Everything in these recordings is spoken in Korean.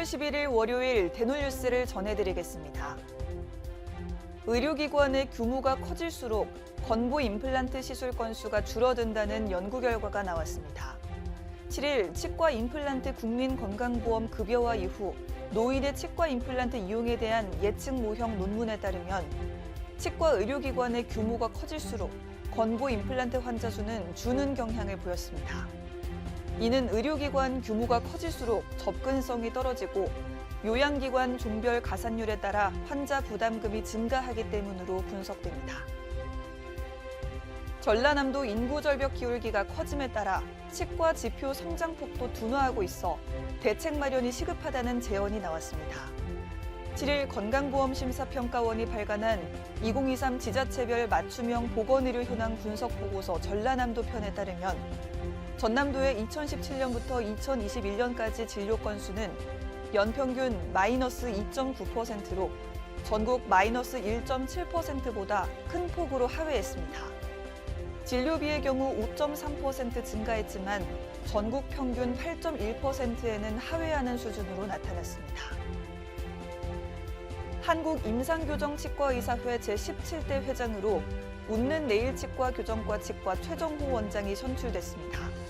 11일 월요일 대놀뉴스를 전해드리겠습니다. 의료기관의 규모가 커질수록 건보 임플란트 시술 건수가 줄어든다는 연구 결과가 나왔습니다. 7일 치과 임플란트 국민건강보험 급여화 이후 노인의 치과 임플란트 이용에 대한 예측 모형 논문에 따르면 치과 의료기관의 규모가 커질수록 건보 임플란트 환자 수는 주는 경향을 보였습니다. 이는 의료기관 규모가 커질수록 접근성이 떨어지고 요양기관 종별 가산율에 따라 환자 부담금이 증가하기 때문으로 분석됩니다. 전라남도 인구 절벽 기울기가 커짐에 따라 치과 지표 성장폭도 둔화하고 있어 대책 마련이 시급하다는 제언이 나왔습니다. 7일 건강보험심사평가원이 발간한 2023 지자체별 맞춤형 보건의료 현황 분석 보고서 전라남도 편에 따르면 전남도의 2017년부터 2021년까지 진료 건수는 연평균 마이너스 2.9%로 전국 마이너스 1.7%보다 큰 폭으로 하회했습니다. 진료비의 경우 5.3% 증가했지만 전국 평균 8.1%에는 하회하는 수준으로 나타났습니다. 한국임상교정치과의사회 제17대 회장으로 웃는 내일치과 교정과 치과 최정호 원장이 선출됐습니다.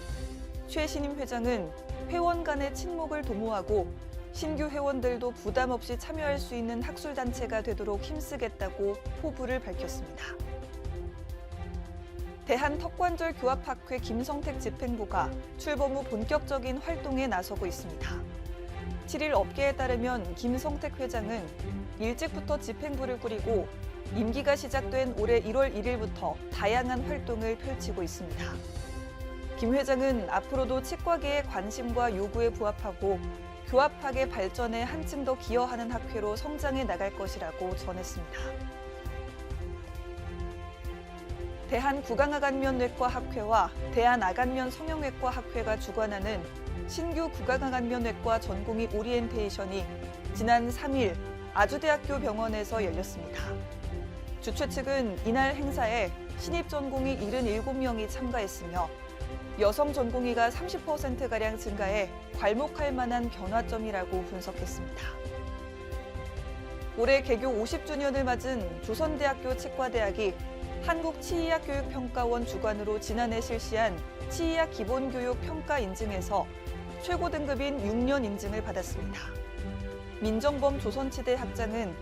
최 신임 회장은 회원 간의 친목을 도모하고 신규 회원들도 부담 없이 참여할 수 있는 학술단체가 되도록 힘쓰겠다고 포부를 밝혔습니다. 대한턱관절교합학회 김성택 집행부가 출범 후 본격적인 활동에 나서고 있습니다. 7일 업계에 따르면 김성택 회장은 일찍부터 집행부를 꾸리고 임기가 시작된 올해 1월 1일부터 다양한 활동을 펼치고 있습니다. 김 회장은 앞으로도 치과계의 관심과 요구에 부합하고 교합학의 발전에 한층 더 기여하는 학회로 성장해 나갈 것이라고 전했습니다. 대한구강암간면외과학회와 대한아간면성형외과학회가 주관하는 신규 구강암간면외과 전공의 오리엔테이션이 지난 3일 아주대학교 병원에서 열렸습니다. 주최 측은 이날 행사에 신입 전공의 77명이 참가했으며 여성 전공의가 30%가량 증가해 괄목할 만한 변화점이라고 분석했습니다. 올해 개교 50주년을 맞은 조선대학교 치과대학이 한국치의학교육평가원 주관으로 지난해 실시한 치의학 기본교육 평가 인증에서 최고 등급인 6년 인증을 받았습니다. 민정범 조선치대 학장은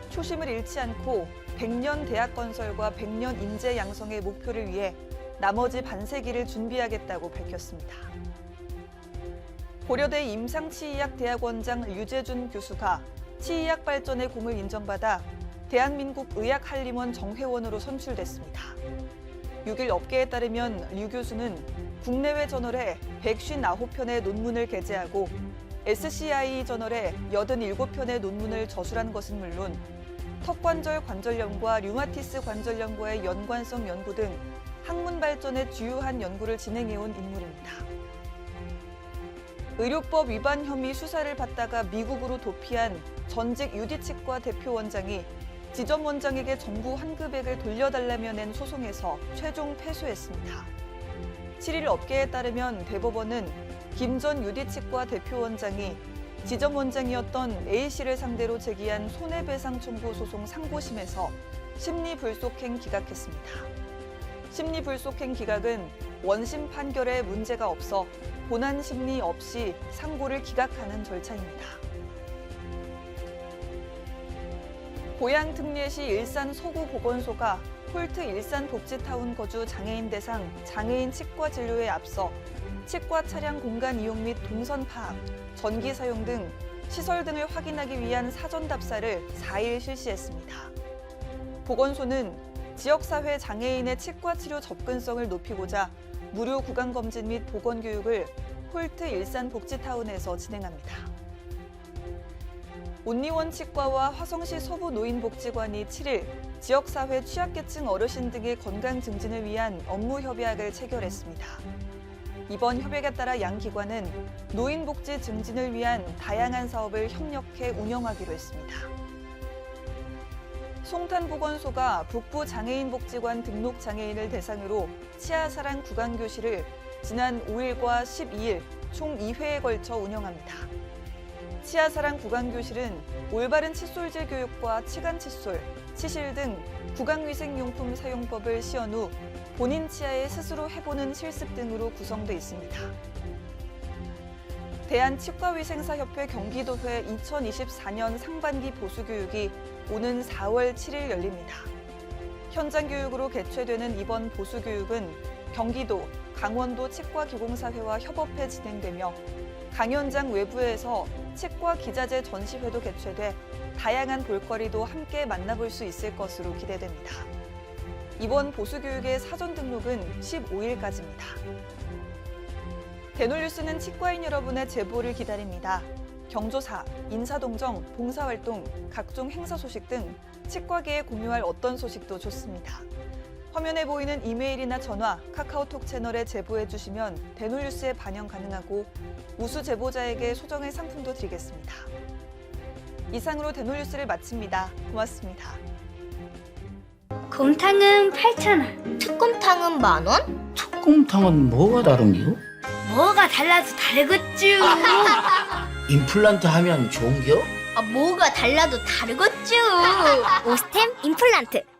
초심을 잃지 않고 100년 대학 건설과 100년 인재 양성의 목표를 위해 나머지 반세기를 준비하겠다고 밝혔습니다. 고려대 임상치의학대학원장 류재준 교수가 치의학 발전의 공을 인정받아 대한민국 의학한림원 정회원으로 선출됐습니다. 6일 업계에 따르면 류 교수는 국내외 저널에 159편의 논문을 게재하고 SCI 저널에 87편의 논문을 저술한 것은 물론 턱관절 관절염과 류마티스 관절염과의 연관성 연구 등 학문 발전에 주요한 연구를 진행해온 인물입니다. 의료법 위반 혐의 수사를 받다가 미국으로 도피한 전직 유디치과 대표 원장이 지점 원장에게 정부 환급액을 돌려달라며 낸 소송에서 최종 패소했습니다. 7일 업계에 따르면 대법원은 김 전 유디치과 대표 원장이 지점 원장이었던 A씨를 상대로 제기한 손해배상 청구 소송 상고심에서 심리불속행 기각했습니다. 심리불속행 기각은 원심 판결에 문제가 없어 본안 심리 없이 상고를 기각하는 절차입니다. 고양 특례시 일산 서구보건소가 홀트 일산복지타운 거주 장애인 대상 장애인 치과 진료에 앞서 치과 차량 공간 이용 및 동선 파악, 전기 사용 등 시설 등을 확인하기 위한 사전 답사를 4일 실시했습니다. 보건소는 지역사회 장애인의 치과 치료 접근성을 높이고자 무료 구강검진 및 보건교육을 홀트 일산복지타운에서 진행합니다. 온리원 치과와 화성시 서부노인복지관이 7일 지역사회 취약계층 어르신 등의 건강 증진을 위한 업무 협약을 체결했습니다. 이번 협약에 따라 양 기관은 노인복지 증진을 위한 다양한 사업을 협력해 운영하기로 했습니다. 송탄보건소가 북부장애인복지관 등록 장애인을 대상으로 치아사랑 구강교실을 지난 5일과 12일 총 2회에 걸쳐 운영합니다. 치아사랑 구강교실은 올바른 칫솔질 교육과 치간 칫솔, 치실 등 구강위생용품 사용법을 시연 후 본인 치아에 스스로 해보는 실습 등으로 구성돼 있습니다. 대한치과위생사협회 경기도회 2024년 상반기 보수교육이 오는 4월 7일 열립니다. 현장 교육으로 개최되는 이번 보수교육은 경기도, 강원도 치과기공사회와 협업해 진행되며 강연장 외부에서 치과 기자재 전시회도 개최돼 다양한 볼거리도 함께 만나볼 수 있을 것으로 기대됩니다. 이번 보수교육의 사전 등록은 15일까지입니다. 대놀뉴스는 치과인 여러분의 제보를 기다립니다. 경조사, 인사동정, 봉사활동, 각종 행사 소식 등 치과계에 공유할 어떤 소식도 좋습니다. 화면에 보이는 이메일이나 전화, 카카오톡 채널에 제보해 주시면 대놀뉴스에 반영 가능하고 우수 제보자에게 소정의 상품도 드리겠습니다. 이상으로 대놀뉴스를 마칩니다. 고맙습니다. 곰탕은 8,000원. 특곰탕은 10,000원? 특곰탕은 뭐가 다른겨? 뭐가 달라서 다르겠쥬. 임플란트 하면 좋은겨? 뭐가 달라도 다르겠죠. 오스템 임플란트.